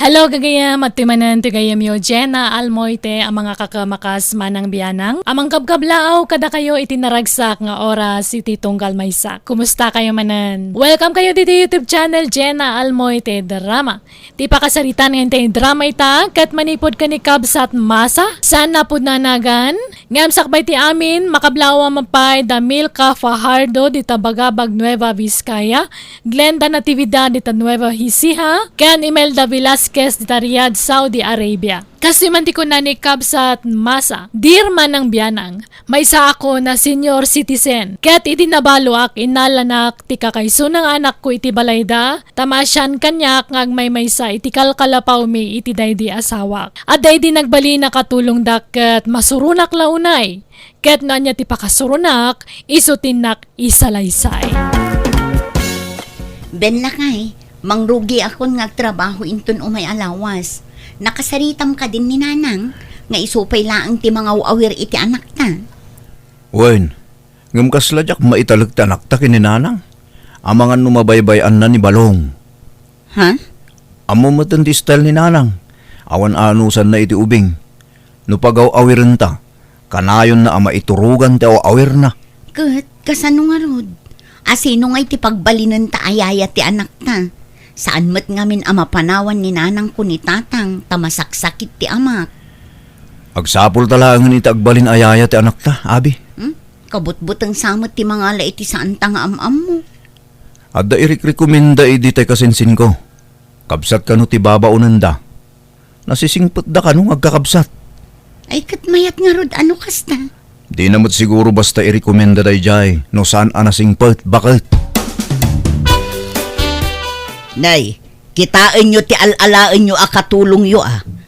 Hello gagayam at timanan tigayam yo Jenna Almoite ang mga kakamakas manang biyanang. Amang kabkablaaw kada kayo itinaragsak nga oras iti tunggal maysak. Kumusta kayo manan? Welcome kayo dito YouTube channel Jenna Almoite Drama. Di pa kasaritan nga hintay drama ita kat manipod ka ni Kabsat Masa. Saan na pud nanagan? Ngam sakbay ti amin makablawa mapay da Milka Fajardo dita Bagabag Nueva Vizcaya. Glenda Natividad dita Nueva Ecija. Ken Imelda Velasquez dita Riyadh, Saudi Arabia. Kasi man ti ko na ni Kabsat Masa, dirman ng biyanang, may isa ako na senior citizen. Kaya't iti nabaloak, inalanak, ti kakayso ng anak ko iti balayda, tamasyan kanyak ngag may sa iti kalkalapaw mi iti daydi asawak. At daydi nagbali na katulong kat masurunak launay. Kaya't na niya ti pakasurunak, isutinak isalaysay. Ben lakay, mangrugi akon ngagtrabaho inton umay alawas. Nakasaritam ka din ni nanang, nga isupay laang ti mga awir iti anak ta. Wen, ngam kasladyak maitalag ti anak ta kininanang. Amangan numabaybayan na ni Balong. Ha? Amo matan ti style ni nanang. Awan anusan na iti ubing. Nupagaw awirin ta, kanayon na ama iturugan ti awir na. Kat, kasano nga rod? Asino nga iti pagbalinan ta ayaya ti anak ta? Saan mat ngamin ama panawan ni nanang ko ni tatang, tamasaksakit ti amak. Agsapol talaan ni tagbalin ayaya ti anak ta, abi. Kabut-butang samot ti mga ala iti saan ta nga am-am mo. Adda irik-rekomenda idi tay kasensin ko. Kabsat kanu ti babaunan da. Nasisingpot da kanu agkakabsat. Ay kat mayat nga rod ano kasta? Di namot siguro basta irekomenda day jay, no saan anasingpot, bakit? Nay, kitain nyo ti alalaan nyo akatulong yo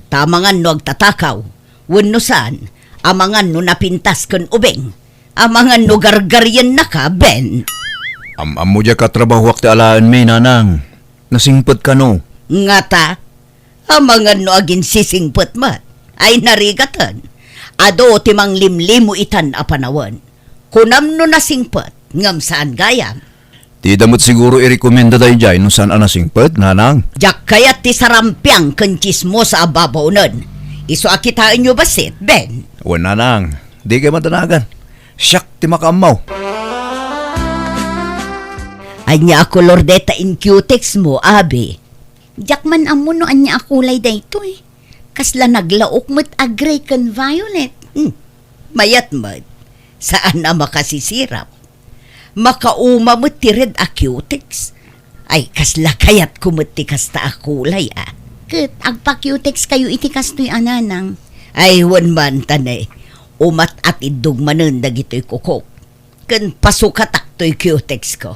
Tamangan no agtatakaw. Wenno saan, amangan no napintas kan ubeng. Amangan no gargaryan na ka, Ben. Am-am mo dya katrabahwak ti alaan may nanang. Nasingpot ka no. Ngata, amangan no agin sisingpot mat. Ay narigatan. Ado ti mang limlimo itan apanawan. Kunam no nasingpot, ngam saan gayam. Di damot siguro irekomenda day jay no saan anasingpot, nanang. Jak kayat ti sarampiang kanchis mo sa ababaw nun. Iso akitain nyo basit, Ben? O nanang, di kayo matanagan. Siyak ti makamaw. Ay niya ako lordeta in cutex mo, abi. Jak man amo no anya akulay dayto Kasla naglaok mo't agray kan violet. Mayat mat, saan na makasisirap? Makauma mo't ti red a cutex. Ay kasla kayat kumot ti kasta akulay Kat agpa-cutex kayo iti kastoy ananang. Ay wan man tanay, umat at idugmanon dagito'y kukok. Kan pasukatak to'y cutex ko.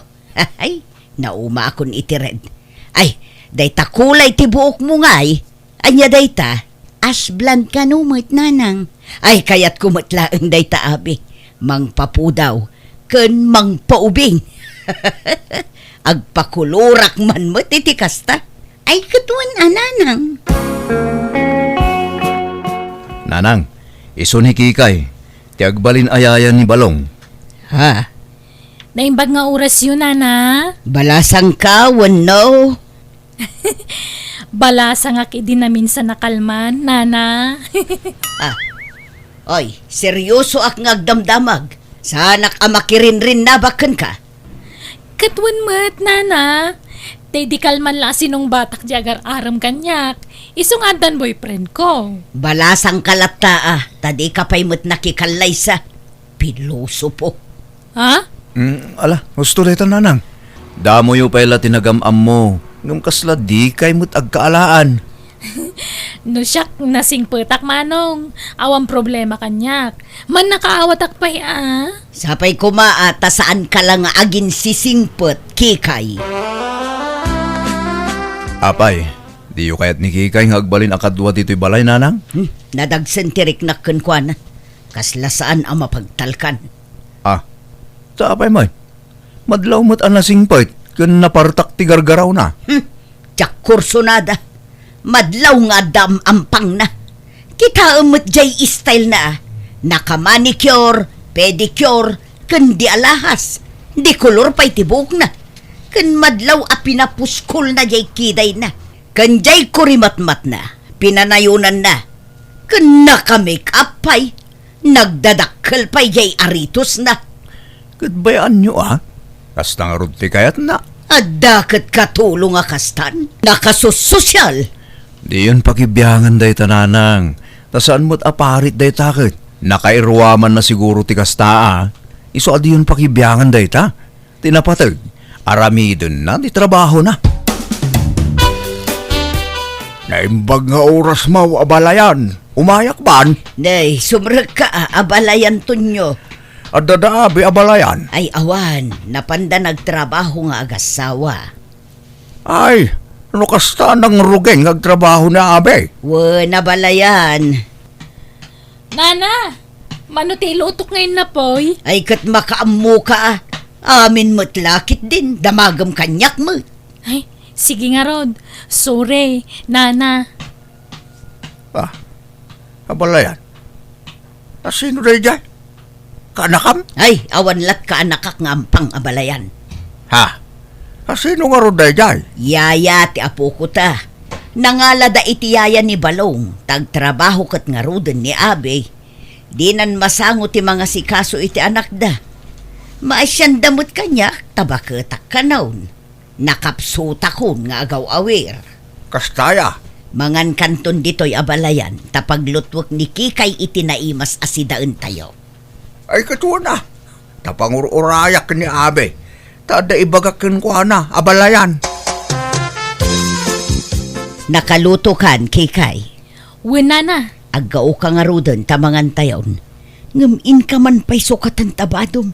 Ay, nauma akon iti red. Ay, dayta kulay ti buok mo nga'y. Anya dayta, ash blonde ka numot nanang. Ay, kayat kumutlaang dayta abi. Mang papudaw, ken mang paubing. Agpakulurak man mo iti kasta. Ay, katuan ananang. Nanang, iso ni Kikay, ti agbalin ayayan ni Balong. Ha? Naimbag nga oras yun, nana. Balasang ka, no? Balasa nga kidi namin sa nakalman, nana. Oy, seryoso ak ngagdamdamag. Sanak amakirin rin nabakan ka. Katwan mat, nana. Tay di kalman la sinong batak jagar aram kanyak. Isong adan boyfriend ko. Balasang kalata tadi ka pa'y mo't nakikalay sa piloso po. Ha? Ala, gusto dayta nanang. Damo yu pala tinagam-am mo. Ngam kasla di kay mo't agkaalaan. No siyak nasing petak manong. Awang problema kanyak. Man nakaawatak pa Sapay kumaata saan ka lang agin sisingpot, Kikay. Apay, di yu kayat ni Kikay nga agbalin akadwa dito'y balay, nanang? Nadagsan tirik na kunkwan. Kasla saan ang mapagtalkan. Sa apay may, madlaw mo't anasingpot, kun napartak ti gargaraw na. Tsak kursonada. Madlaw nga dam ampang na. Kita umot jay style na. Nakamanicure, pedicure, kundi alahas. Di kolor pa'y tibok na. Kun madlaw a pinapuskol na jay kiday na. Kanjay kurimatmat na, pinanayunan na. Kan naka-make up pa'y, nagdadakkel pa'y jay aritos na. Kadbayaan nyo Kasta nga rod ti kayat na. At dakat katulong akastan, nakasusosyal. Di yun pakibiyangan day tananang. Tasaan mo't aparit day takit. Nakairwaman na siguro ti kasta Iso adi yun pakibiyangan day ta. Tinapatag, aramidon na, di trabaho na. Naimbag nga oras mo, abalayan. Umayak ban? Nay, sumrag ka abalayan tunyo. At dadaabi abalayan. Ay awan, napanda nagtrabaho nga agasawa. Ay, ano kasta ng rugeng agtrabaho na abe? Nabalayan. Nana, manuti lutok ngayon na poy. Ay kat makaamu ka Amin mo't lakit din, damagam kanyak mo. Ay, sige nga Rod. Sorry, Nana. Abalayan. Sino rin dyan? Kaanakam? Ay, awan lat ka anakak nga ampang abalayan. Ha? Sino nga rin dyan? Yaya ti apo ko ta. Nangalada iti yaya ni Balong, tagtrabaho kat nga ruden ni Abe. Di nan masango ti mga sikaso iti anak da. Maasyan damot kanya, tabaketak kanaon. Nakapsuta kon nga agaw awer. Kastaya. Mangan kanton dito'y abalayan, tapaglutwak ni Kikay iti naimas asidaan tayo. Ay katuwa na. Tapangururayak ni Abe. Tada ibagakin ko na, abalayan. Nakaluto kan, Kikay. Nana. Agao ka nga ruden tamangan tayon. Ngamin ka man pa'y sukatan tabadom.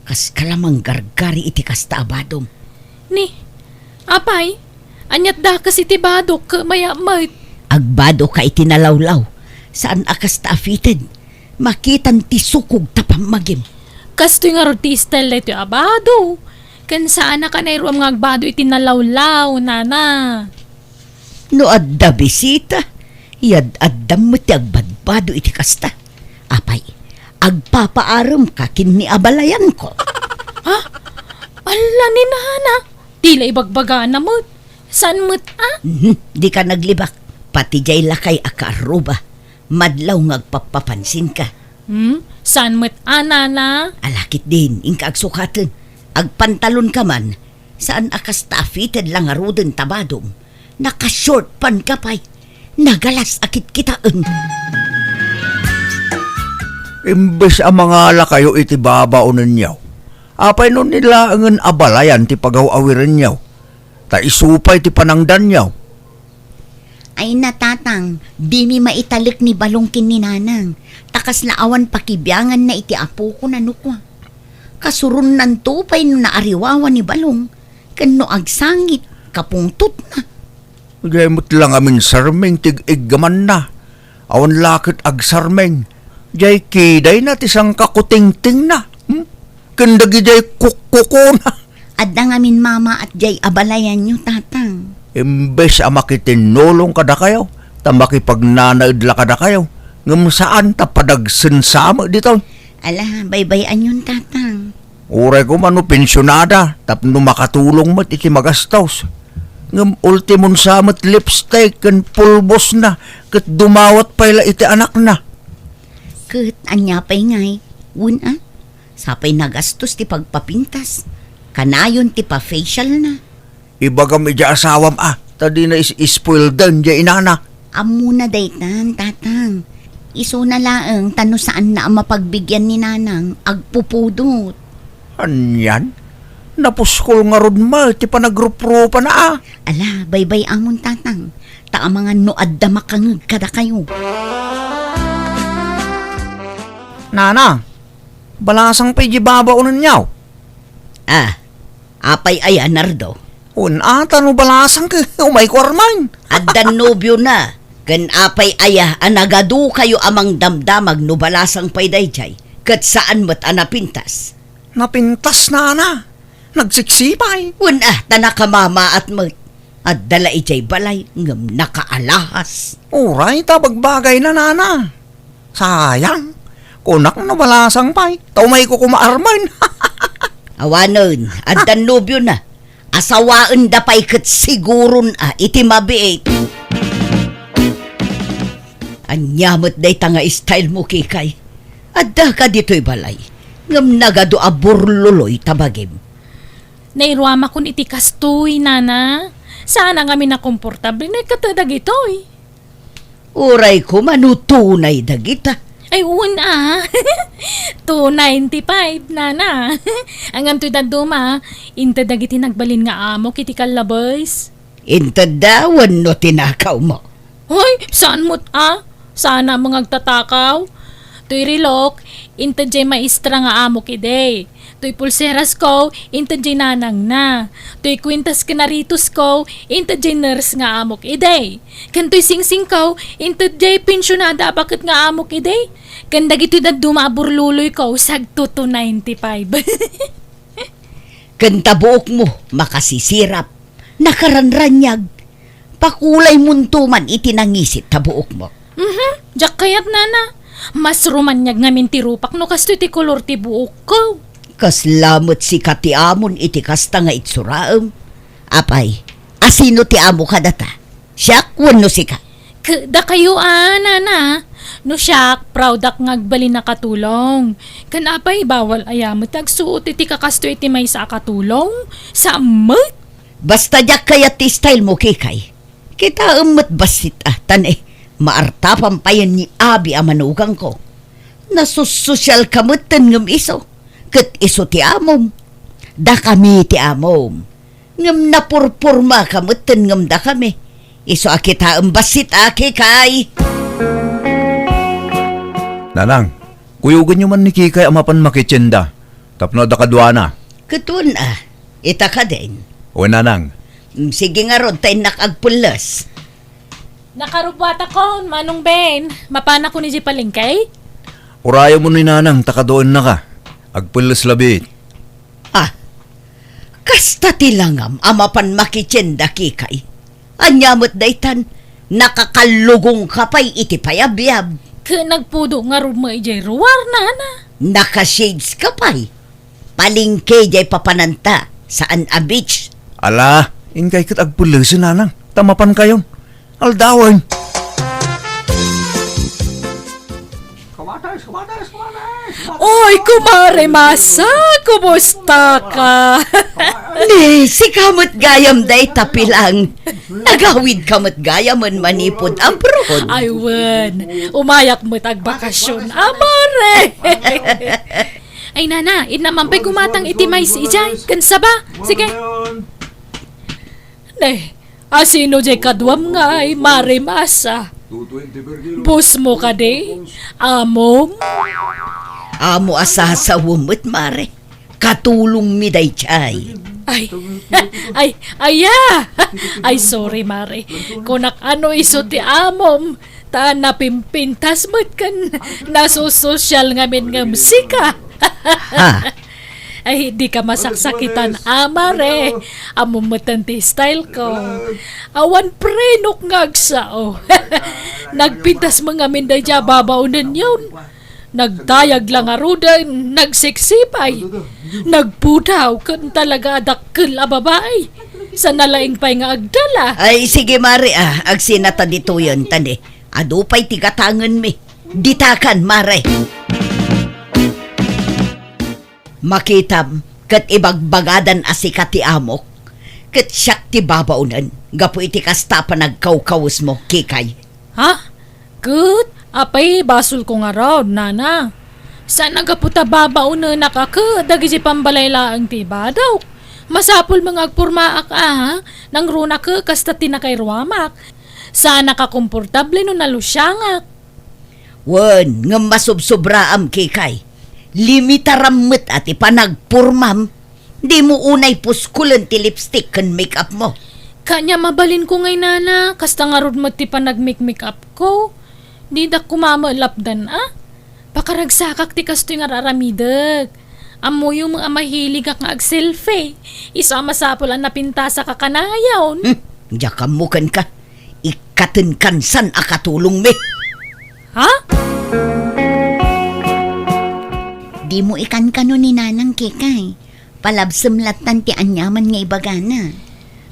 Kas kalamang gargari iti kasta abadom. Ni, apay, anyat da kasi tibadok maya mayt. Agbado ka iti nalawlaw. Saan akas taafited? Makitan ti sukog tapamagim. Kastoy nga rotista ito abado. Kan saan na ka na iruam nga agbado iti nalawlaw, Nana. No adda bisita, yad addam mo ti agbadbado iti kasta. Apay, agpapaaram ka kin ni abalayan ko. Ha? Ala ni Nana. Tila ibagbaga na mo. Saan mo't Di ka naglibak. Pati jay lakay akaruba. Madlaw ngagpapapansin ka. Saan mo't Nana? Alakit din, ingka agsukatan. Agpantalon ka man. Saan akas taafited lang aruden tabadom. Naka-short pan ka pa'y. Nagalas akit kitaan. Imbes ang mga lakayo iti babaon ninyo. Apay nun nila ang abalayan ti pagaw-awirin nyo. Ta isupay ti panangdan nyo. Ay natatang, di mi maitalik ni Balongkin ni Nanang. Takas laawan pakibyangan na iti apo ko na nukwa. Kasurun nan tupay no naariwawan ni Balong. Kano agsangit, kapungtot na. Jayamot lang amin sarmeng tig-iggaman na. Awan lakit ag sarmeng. Jay kiday na tisang kakuting-ting na. Kandagi jay kukuko na. Adda ngamin mama at jay abalayan nyo, tatang. Imbes a makitinulong kada kayo, ta makipagnanaidla kada kayo, ngam saan ta padagsinsama dito. Ala, baybayan yun, tatang. Uray ko mano pensyonada, tapno makatulong mat iti magastos. Ngam ultimon samat lipstick kan pulbos na, kat dumawat pala iti anak na. Kat anya pa'y ngay, wun sapay nagastos ti pagpapintas. Kanayon ti pa-facial na. Ibaga medya asawam tadi na is-spoil dan dya inana. Amo na daytan, tatang. Iso na laang tano saan na ang mapagbigyan ni Nanang agpupudot. Anyan? Napuskol nga rod ma, ti panagrup-rupa na Ala, baybay amon, tatang. Ta mga noad da makangag kada kayo. Nana, balasang pa'y jibabaunan niyaw. Apay ay Nardo. Atan mo balasang ka, umay ko arman. Addan nobyo na. Gan apay aya anagadu kayo amang damdamag no balasang pay dayjay. Kat saan mo't anapintas. Napintas na. Nagsiksipay. Tanaka mama at mo't. At dala ijay balay ngam nakaalahas. Uray, tabagbagay na nana. Sayang. Kunak na balasang pay. Taumay ko kumaarman. Awanon, addan nobyo na. Asawaan da pa'y kat sigurun iti mabiit. Anyamot day tanga style mo kikay. Adda ka dito'y balay. Ngam nagado aburluloy tabagim. Nairwama kun iti kastoy, nana. Sana nga na komportable na katadag ito'y. Uray ko manutunay dagita. Ay, una. 295, nana. Ang antoy daduma, inta dagiti nagbalin nga amo kiti kalabas. Intadawan no tinakaw mo. Hoy, saan mo't Sana mga agtatakaw. Tuy rilok, inta jay maestra nga amo kiday. Tuy pulseras ko, inta jay nanang na. Tuy kwintas kanaritos ko, inta jay nurse nga amo kiday. Kan tuy singsing ko, inta jay pensyonada bakit nga amo kiday. Kan dagiti daduma burluloy ko, sagto to 95. Kanta buok mo, makasisirap, nakaranranyag. Pakulay muntuman itinangisit tabuok mo. Diyak kayat nana. Mas romanyag nga mintirupak no kasto iti kolor ti buok ko. Kaslamot si kati amon iti kasta nga itsuraem. Apay, asino ti amo ka data? Siyak, wano si ka. Da kayo nana. No siyak, proud ak ngagbali na katulong. Kanapay bawal ayamot agsuot iti kakasto iti may sa katulong. Sa amot. Basta diyak kaya ti style mo kikay. Kita umot basit tane. Maarta pampayan ni Abi amanugang ko. Nasusosyal kamutan ngam iso. Kat iso ti amom. Da kami ti amom. Ngam napurpurma kamutan ngam da kami. Iso akita basit kay. Nanang, kuyugan nyo man ni Kikay amapan makitsenda. Tapno da kadwana. Katun ita ka din. O nanang, Sige nga ron, tayo nakagpulas. Nakarubata ko, Manong Ben. Mapana ko ni Di Palengkay? urayo mo ni nanang takadoon na ka. Agpulas labit. Kasta tilangam amapan makitsenda kikay. Anyamot daytan, nakakalugong kapay iti payabyab. Nagpudo nga rumay jay ruwar, nana. Nakashades kapay. Palingke jay papananta saan a beach. Ala, inkay kat agpulas nanang. Tamapan kayo. Aldawan. Oy, kumare Masa, kumusta ka? Ni, si kamot gayam day tapilang. Nagawid kamot gayaman manipod abroad. Ay, wen, umayak mo tagbakasyon, amare. Ay, nana, inamampay kumatang itimay si Ijay. Kansa ba? Sige. Ne, asino jay kadwam nga ay Mare Masa. Bus mo ka de, amom. Amo asaha wumot mare. Katulong mi day chay. Ay, ay, sorry, Mare. Kunak ano iso ti amom, ta napimpintas mo't kan nasusosyal ngamin nga musika. Ay, di ka masaksakitan, Mare. Amumatan ti style ko. Awan prenok ngagsao. Nagpintas mga minday dya babaunan yun. Nagdayag lang arudan, nagsiksipay. Nagputaw kan talaga adakkel a babae. Sa nalaing pa'y nga agdala. Ay sige mare agsinata dito yun tani. Adupay tigatangan mi. Ditakan mare. Makitam kat ibagbagadan asikat ti amok. Kat siyak ti babaunan. Gapo iti kasta pa nagkawkawas mo, kikay. Ha? Good? Apay, basol ko nga raw, nana. Saan nagaputa babaw na nakaka, dagi si pambalayla ang tiba daw. Masapol mga agpurmaak nang runa ka kasta tinakay ruamak. Saan nakakomportable no nalusyangak. Wan, nga masubsobraam kikay. Limitarammet at ipanagpurmam. Di mo unay puskulan ti lipstick kan make-up mo. Kanya mabalin ko ngay nana, kasta nga rod mo ti panag-make-up ko. Di da kumama lapdan Pakaragsakak ti kastoy nga raramidag. Amo yung mga mahilig nga ag-selfie. Isama sapol ang napintasa ka kanayaw. Jakamukan ka. Ikatin kansan akatulong mi. Ha? Di mo ikan kano ni nanang kikay. Palabsamlatan ti anyaman nga ibagana.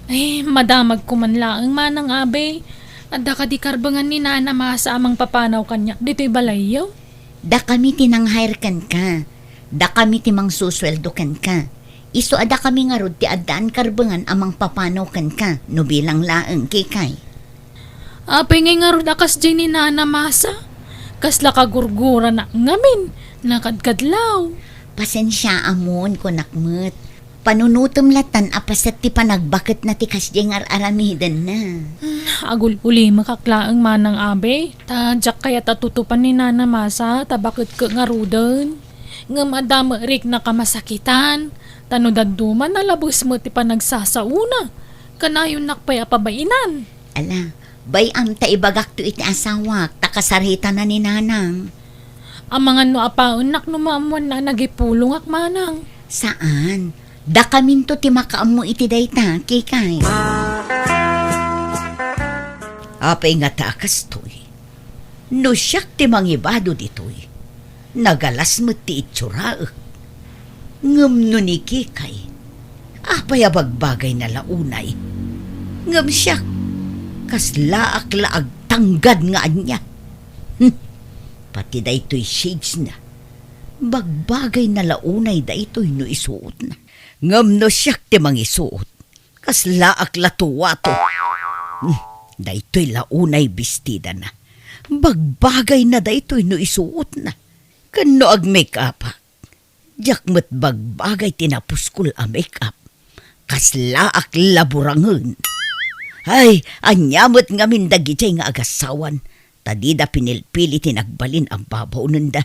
Ay, madamag ko man laang manang abe. Adda ka di karbangan ni Nana Ma sa amang papanaw kanya. Dito'y balayaw. Da kami tinanghayarkan ka. Da kami timang susweldokan ka. Iso ada kami nga rod ti addaan karbangan amang papanaw kan ka. No bilang laeng kikay. Apay ngay nga ron akas dyan ni Nana Masa. Kasla kagurgura na ngamin. Nakadkadlaw. Pasensya amon ko nakmet. Panunutom latan apasat ti panagbakit na ti kasdyang aramidan na. Agul uli makaklaang manang abe. Tadyak kaya tatutupan ni Nana Masa. Tabakit ka nga rudan. Ngam adama rik na kamasakitan. Tanudagduman na labos mo ti panagsasauna. Kanayon nakpay apabainan. Ala, bayam ta ibagak to iti asawak. Takasarita na ni nanang. Ang mga no apaon nak numamuan na nagipulong ak manang. Saan? Da kamin to ti makaam mo iti dayta, kikay. Apay nga takas to'y. No siyak ti mangibado dito'y. Nagalas mo ti itsura. Ngam no ni kikay. Apay abagbagay na launay. Ngam siyak. Kaslaak laag tanggad nga anya. Pati daytoy shades na. Bagbagay na launay daytoy no isuot na. Ngam no siyak ti mangisuot. Kaslaak latuwato. Daytoy launay bestida na. Bagbagay na daytoy no isuot na. Kano ag make-up. Diyak met bagbagay tinapuskul a make-up. Kaslaak laburangen. Ay, anyamot nga mindagitay nga agasawan. Tadida pinilpili tinagbalin ang babaw nunda.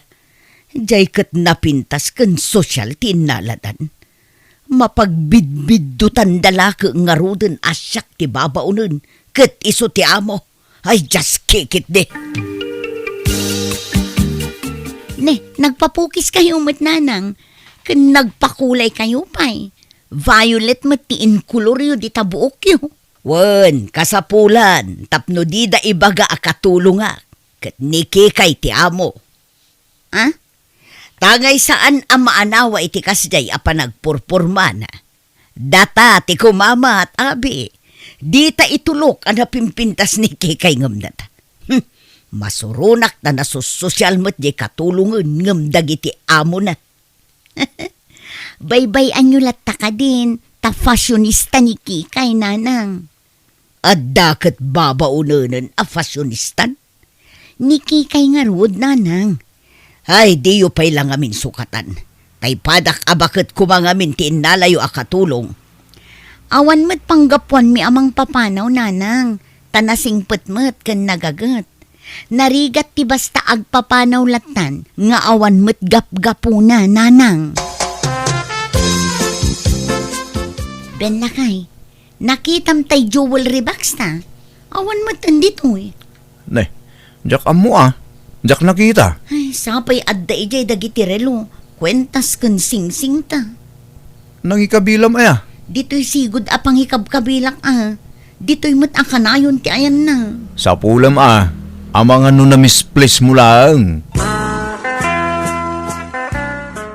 Diyay kat napintas kan sosyal tinaladan. Mapagbidbiddutan dalaki nga ruden asyak ti babaw nun. Kat iso ti amo. Ay, just kick it de. Ne, nagpapukis kayo mat nanang. Kan nagpakulay kayo pa'y. Violet matiin koloryo di tabuok yo. Wen, kasapulan, tapno di da ibaga akatulong nga. Kat nikikay ti amo. Ha? Tagay saan ang maanawa iti kasday apa nagpurpurman. Data ti kumama at abi. Di ta itulok ang napimpintas ni kikay ngamnat. Masurunak na nasusosyal mo't di katulungan ngamdag iti amo na. Baybay anyulat ta ka din. Ta fashionista ni kikay nanang. At dakat babaunanan a fashionistan? Ni kikay nga ruod nanang. Ay di yu pa'y lang amin sukatan. Tay padak abakit kumangamin ti inalayo a katulong. Awan met panggapuan mi amang papanaw nanang. Tanasing petmet ken nagagat. Narigat ti basta agpapanaw latan nga awan met gap-gapuna nanang. Ben nakay, nakitam tay jewelry box ta. Awan mo tandito eh. Ne, jak amo Jak nakita. Ay, sapay adda ijay dagiti relo. Kwentas kan sing-sing ta. Nangikabilam aya. Dito'y sigod apang hikab-kabilak Dito'y mat ang kanayon ti ayan na. Sa pulam amang ano na misplace mo lang.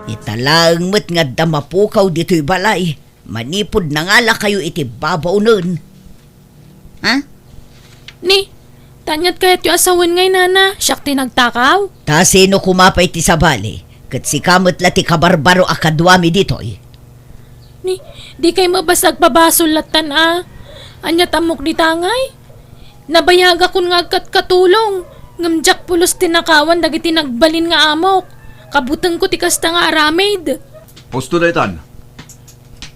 Italang mat nga damapukaw dito'y balay. Manipod na ngala kayo iti babaw nun. Ha? Ni, tanyat kaya't yung asawan ngay nana. Siyak tinagtakaw. Ta sino kumapay ti sabali? Kat si kamot la ti kabarbaro akadwami dito'y. Ni, di kay mabasag pabasol latan Anya tamok di tangay. Nabayaga kun nga katulong. Ngamjak pulos tinakawan dagiti nagbalin nga amok. Kabutang ko ti kasta nga aramid. Posto daytan.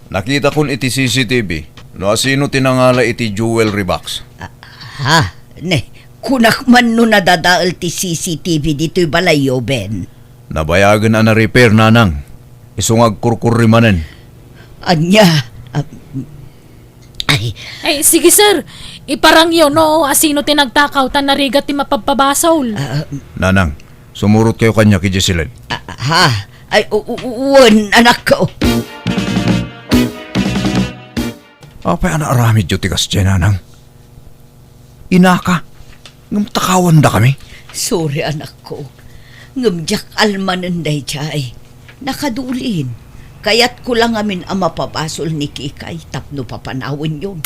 Nakita kun iti CCTV. No asino tinangala iti jewelry box. Ha? Ne, kunak man no nadadaal ti CCTV dito'y balayo, Ben. Nabayagan na repair nanang. Isungag kurkurimanen. Anya? Ay, sige sir. Iparang yun no, asino tinagtakaw tan narigat ti mapapabasol. Nanang, sumurot kayo kanya kay Jessilyn. Ha? Ay, uwan, anak ko. Apay ana aramid yu tikas dyan, nanang. Inaka, ngamtakawan da kami. Sorry, anak ko. Ngamjak almanan day chay. Nakadulin. Kaya't ko lang amin ang mapapasol ni Kikay tapno papanawin yun.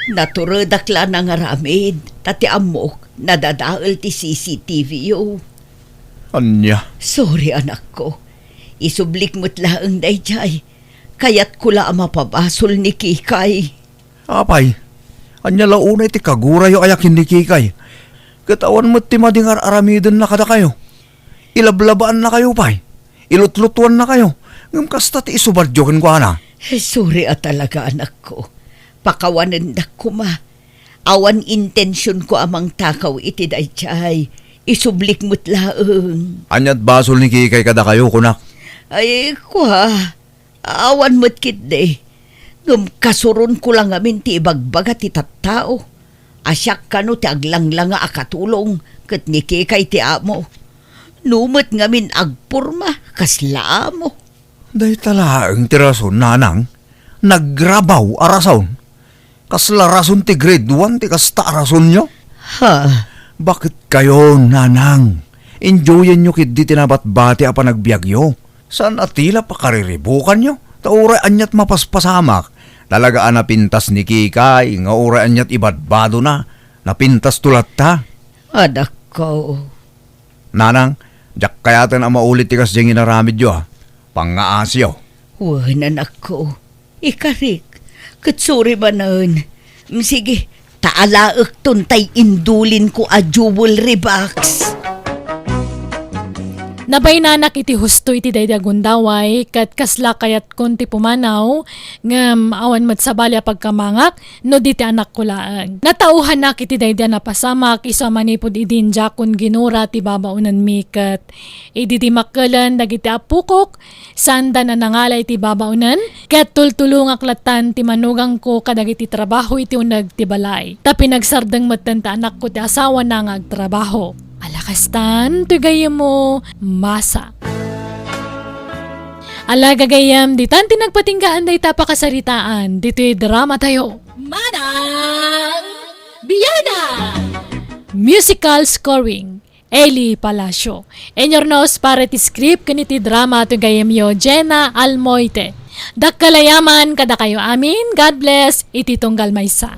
Naturodakla na nga ramid, tati amok, nadadaal ti CCTV yo. Anya, Sorry anak ko, isublik mo't laang dayjay, kaya't ko lang ang mapapasol ni Kikay. apay, anya launay ti kagura yo ayak hindi kikay. Katawan mo ti madingar aramidon na kada kayo. Ilablabaan na kayo, pay. Ilutlutuan na kayo. Ngam kasta ti isubadyokin ko, ana. Sorry talaga anak ko, pakawanan dak ko ma. Awan intensyon ko amang takaw iti dayjay, isublik mo't laang. Anyat basol ni kikay kada kayo, kunak. Ay, kwa, awan mo't kit de. Ngam kasuron ko lang amin ti ibagbaga ti tattao. Asyak ka no ti aglang-langa akatulong, kat ni Kikay ti amo. Numot ngamin agpurma, kasla mo. Day talaang tirason, nanang. Naggrabaw arason. Kasla rason ti grade 1 ti kasta arason nyo. Ha? Bakit kayo, nanang? Enjoyin nyo kid di tinabat-bati apa nagbiagyo. San atila pa kariribukan nyo? Tauray anyat mapaspasamak. Talagaan na pintas ni Kikay, nga uray anyat ibadbado na. Napintas tulat ta. Anak ko. Nanang, jak kayatan ang maulit tikas diyang inaramid yo, pangaasyo. Wan anak ko. Ikarik, katsuri ba nun? Sige, taalaak tuntay indulin ko a jewelry box. Nabay nanak iti husto iti daydagundaway kat kasla kayat kunti pumanaw ngam awan matsabalya pagkamangak no diti anak kulaan. Natauhan nak iti dayda na pasamak isa manipod idinja kun ginura ti babaunan mikat. Idi di makalan dagiti apukok sanda na nangalay ti babaunan kat tultulungak latan ti manugang ko kadagiti trabaho iti unag ti balay. Ta pinagsardeng matan ta anak ko ti asawa na ngagtrabaho. Alakastan, tugayam mo, masa. Ala gagayam, ditan tinagpatinggaan day tapakasaritaan, dito'y drama tayo. Manang Biyana! Musical scoring, Eli Palacio. And your nose para ti script kaniti drama tugayam yo, Jenna Almoite. Dakkalayaman kada kayo amin, God bless, iti tunggal maysa.